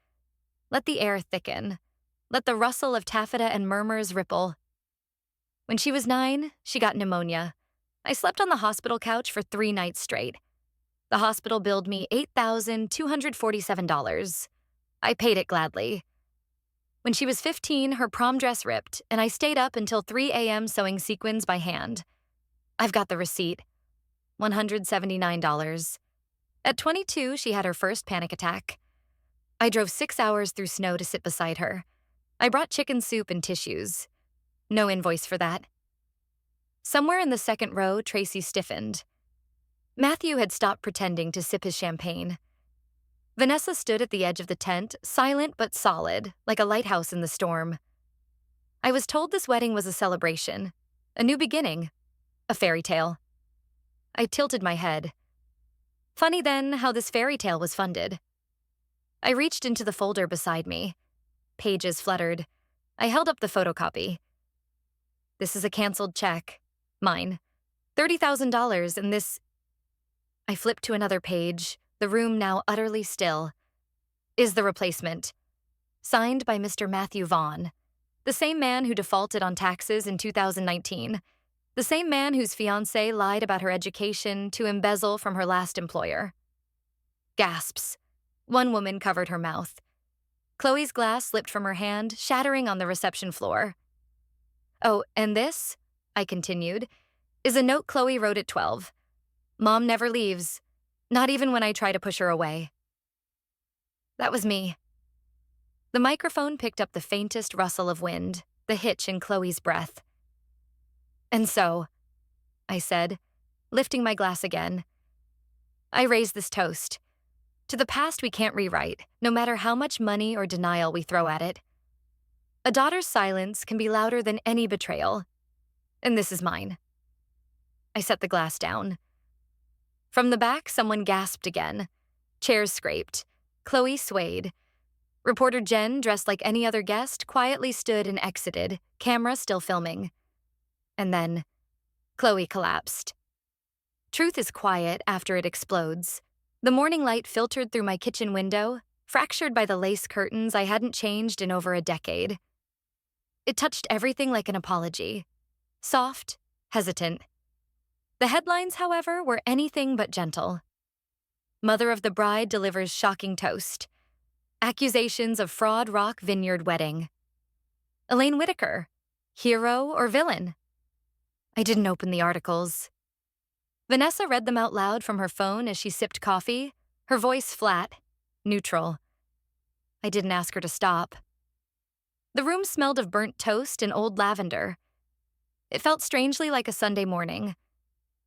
Let the air thicken. Let the rustle of taffeta and murmurs ripple. When she was 9, she got pneumonia. I slept on the hospital couch for 3 nights straight. The hospital billed me $8,247. I paid it gladly. When she was 15, her prom dress ripped, and I stayed up until 3 a.m. sewing sequins by hand. I've got the receipt. $179. At 22, she had her first panic attack. I drove 6 hours through snow to sit beside her. I brought chicken soup and tissues. No invoice for that. Somewhere in the second row, Tracy stiffened. Matthew had stopped pretending to sip his champagne. Vanessa stood at the edge of the tent, silent but solid, like a lighthouse in the storm. I was told this wedding was a celebration, a new beginning, a fairy tale. I tilted my head. Funny then how this fairy tale was funded. I reached into the folder beside me. Pages fluttered. I held up the photocopy. This is a canceled check. Mine. $30,000, and this... I flipped to another page, the room now utterly still. Is the replacement. Signed by Mr. Matthew Vaughn, the same man who defaulted on taxes in 2019, the same man whose fiancée lied about her education to embezzle from her last employer. Gasps. One woman covered her mouth. Chloe's glass slipped from her hand, shattering on the reception floor. Oh, and this, I continued, is a note Chloe wrote at 12. Mom never leaves, not even when I try to push her away. That was me. The microphone picked up the faintest rustle of wind, the hitch in Chloe's breath. And so, I said, lifting my glass again, I raise this toast. To the past we can't rewrite, no matter how much money or denial we throw at it. A daughter's silence can be louder than any betrayal. And this is mine. I set the glass down. From the back, someone gasped again. Chairs scraped. Chloe swayed. Reporter Jen, dressed like any other guest, quietly stood and exited, camera still filming. And then, Chloe collapsed. Truth is quiet after it explodes. The morning light filtered through my kitchen window, fractured by the lace curtains I hadn't changed in over a decade. It touched everything like an apology. Soft, hesitant. The headlines, however, were anything but gentle. Mother of the bride delivers shocking toast. Accusations of fraud rock vineyard wedding. Elaine Whitaker, hero or villain? I didn't open the articles. Vanessa read them out loud from her phone as she sipped coffee, her voice flat, neutral. I didn't ask her to stop. The room smelled of burnt toast and old lavender. It felt strangely like a Sunday morning,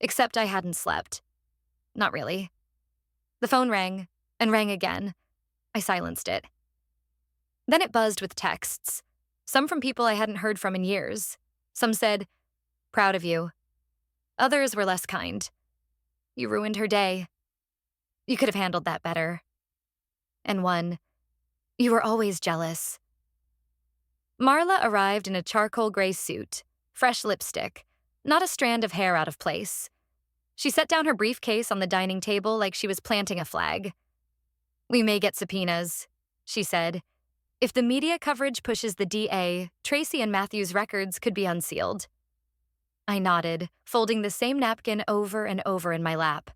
except I hadn't slept. Not really. The phone rang, and rang again. I silenced it. Then it buzzed with texts, some from people I hadn't heard from in years. Some said, "Proud of you." Others were less kind. "You ruined her day. You could have handled that better." And one, "You were always jealous." Marla arrived in a charcoal gray suit, fresh lipstick, not a strand of hair out of place. She set down her briefcase on the dining table like she was planting a flag. "We may get subpoenas," she said. "If the media coverage pushes the DA, Tracy and Matthew's records could be unsealed." I nodded, folding the same napkin over and over in my lap.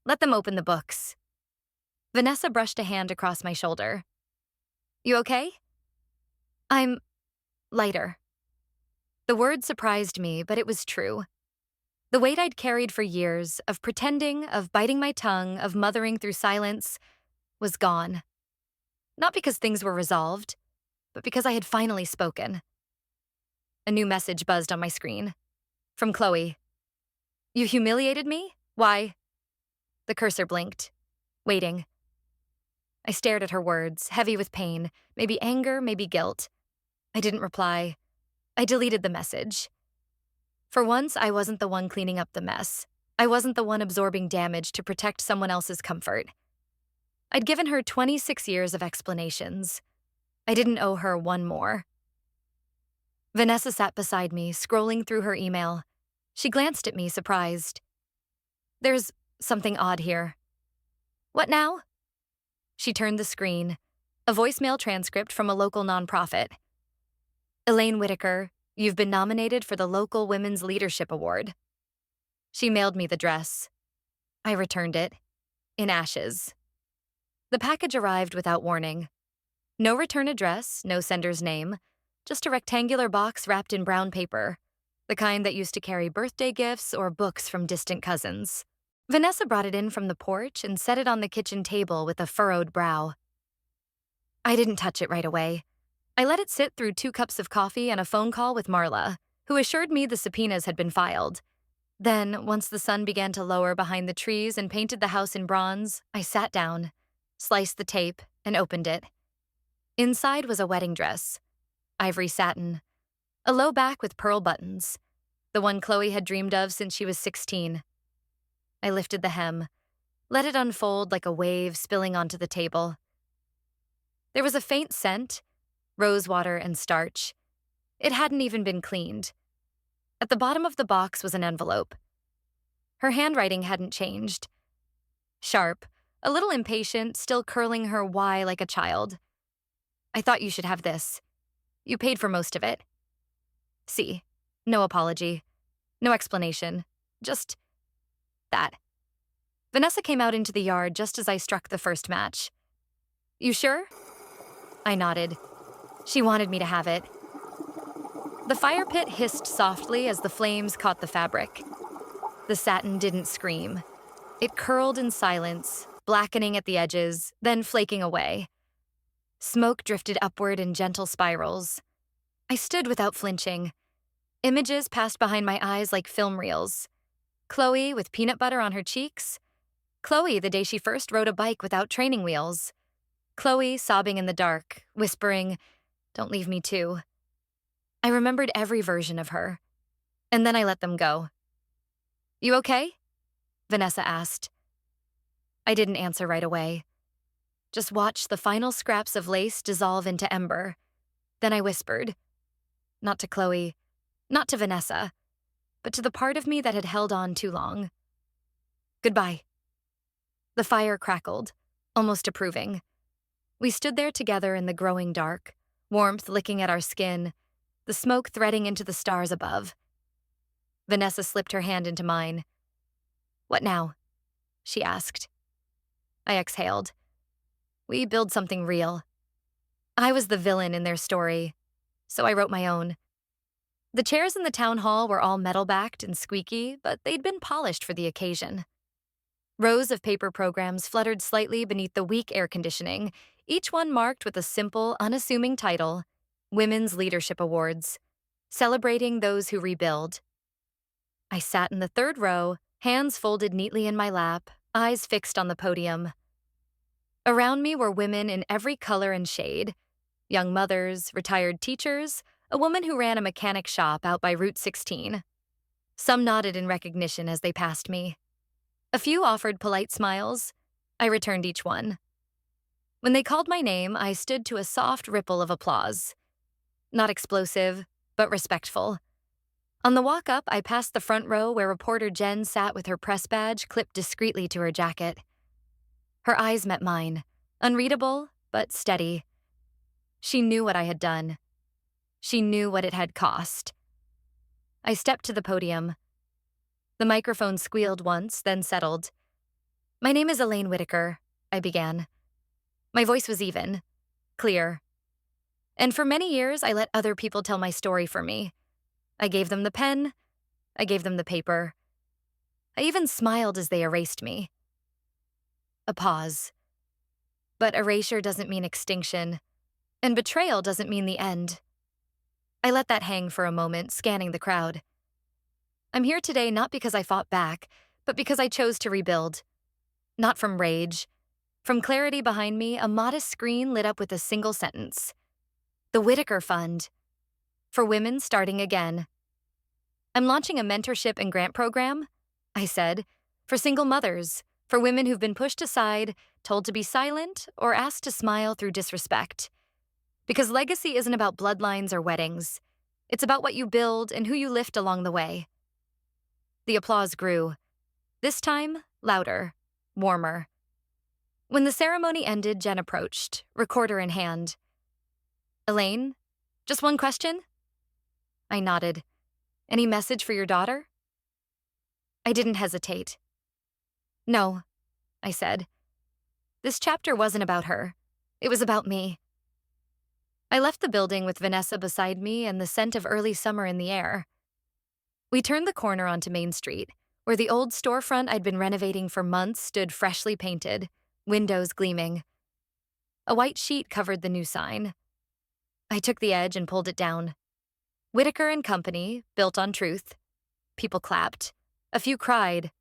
"Let them open the books." Vanessa brushed a hand across my shoulder. "You okay?" "I'm lighter." The word surprised me, but it was true. The weight I'd carried for years, of pretending, of biting my tongue, of mothering through silence, was gone. Not because things were resolved, but because I had finally spoken. A new message buzzed on my screen. From Chloe. "You humiliated me? Why?" The cursor blinked. Waiting. I stared at her words, heavy with pain, maybe anger, maybe guilt. I didn't reply. I deleted the message. For once, I wasn't the one cleaning up the mess. I wasn't the one absorbing damage to protect someone else's comfort. I'd given her 26 years of explanations. I didn't owe her one more. Vanessa sat beside me, scrolling through her email. She glanced at me, surprised. "There's something odd here." "What now?" She turned the screen. A voicemail transcript from a local nonprofit. "Elaine Whitaker, you've been nominated for the local Women's Leadership Award." She mailed me the dress. I returned it. In ashes. The package arrived without warning. No return address, no sender's name, just a rectangular box wrapped in brown paper, the kind that used to carry birthday gifts or books from distant cousins. Vanessa brought it in from the porch and set it on the kitchen table with a furrowed brow. I didn't touch it right away. I let it sit through 2 cups of coffee and a phone call with Marla, who assured me the subpoenas had been filed. Then, once the sun began to lower behind the trees and painted the house in bronze, I sat down, sliced the tape, and opened it. Inside was a wedding dress. Ivory satin. A low back with pearl buttons. The one Chloe had dreamed of since she was 16. I lifted the hem, let it unfold like a wave spilling onto the table. There was a faint scent, rosewater and starch. It hadn't even been cleaned. At the bottom of the box was an envelope. Her handwriting hadn't changed. Sharp, a little impatient, still curling her Y like a child. "I thought you should have this. You paid for most of it." See, no apology, no explanation, just that. Vanessa came out into the yard just as I struck the first match. "You sure?" I nodded. She wanted me to have it. The fire pit hissed softly as the flames caught the fabric. The satin didn't scream. It curled in silence, blackening at the edges, then flaking away. Smoke drifted upward in gentle spirals. I stood without flinching. Images passed behind my eyes like film reels. Chloe with peanut butter on her cheeks. Chloe the day she first rode a bike without training wheels. Chloe sobbing in the dark, whispering, "Don't leave me too." I remembered every version of her. And then I let them go. "You okay?" Vanessa asked. I didn't answer right away. Just watched the final scraps of lace dissolve into ember. Then I whispered. Not to Chloe, not to Vanessa, but to the part of me that had held on too long. "Goodbye." The fire crackled, almost approving. We stood there together in the growing dark, warmth licking at our skin, the smoke threading into the stars above. Vanessa slipped her hand into mine. "What now?" she asked. I exhaled. We build something real. I was the villain in their story, so I wrote my own. The chairs in the town hall were all metal-backed and squeaky, but they'd been polished for the occasion. Rows of paper programs fluttered slightly beneath the weak air conditioning, each one marked with a simple, unassuming title, Women's Leadership Awards, celebrating those who rebuild. I sat in the third row, hands folded neatly in my lap, eyes fixed on the podium. Around me were women in every color and shade, young mothers, retired teachers, a woman who ran a mechanic shop out by Route 16. Some nodded in recognition as they passed me. A few offered polite smiles. I returned each one. When they called my name, I stood to a soft ripple of applause. Not explosive, but respectful. On the walk up, I passed the front row where reporter Jen sat with her press badge clipped discreetly to her jacket. Her eyes met mine, unreadable, but steady. She knew what I had done. She knew what it had cost. I stepped to the podium. The microphone squealed once, then settled. "My name is Elaine Whitaker," I began. My voice was even, clear. And for many years, I let other people tell my story for me. I gave them the pen. I gave them the paper. I even smiled as they erased me. A pause. But erasure doesn't mean extinction, and betrayal doesn't mean the end. I let that hang for a moment, scanning the crowd. I'm here today not because I fought back, but because I chose to rebuild. Not from rage. From clarity behind me, a modest screen lit up with a single sentence. The Whitaker Fund. For women starting again. I'm launching a mentorship and grant program, I said, for single mothers, for women who've been pushed aside, told to be silent, or asked to smile through disrespect. Because legacy isn't about bloodlines or weddings. It's about what you build and who you lift along the way. The applause grew. This time, louder, warmer. When the ceremony ended, Jen approached, recorder in hand. "Elaine, just one question?" I nodded. "Any message for your daughter?" I didn't hesitate. "No," I said. This chapter wasn't about her. It was about me. I left the building with Vanessa beside me and the scent of early summer in the air. We turned the corner onto Main Street, where the old storefront I'd been renovating for months stood freshly painted, windows gleaming. A white sheet covered the new sign. I took the edge and pulled it down. Whitaker and Company, built on truth. People clapped. A few cried.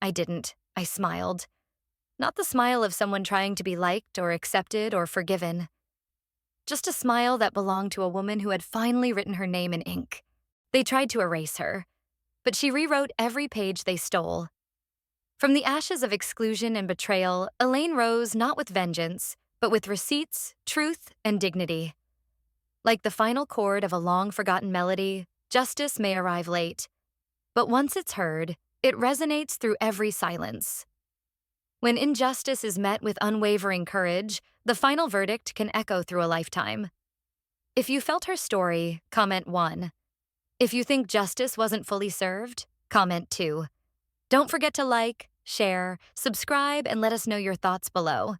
I didn't. I smiled. Not the smile of someone trying to be liked or accepted or forgiven. Just a smile that belonged to a woman who had finally written her name in ink. They tried to erase her, but she rewrote every page they stole. From the ashes of exclusion and betrayal, Elaine rose not with vengeance, but with receipts, truth, and dignity. Like the final chord of a long-forgotten melody, justice may arrive late. But once it's heard, it resonates through every silence. When injustice is met with unwavering courage, the final verdict can echo through a lifetime. If you felt her story, comment 1. If you think justice wasn't fully served, comment 2. Don't forget to like, share, subscribe, and let us know your thoughts below.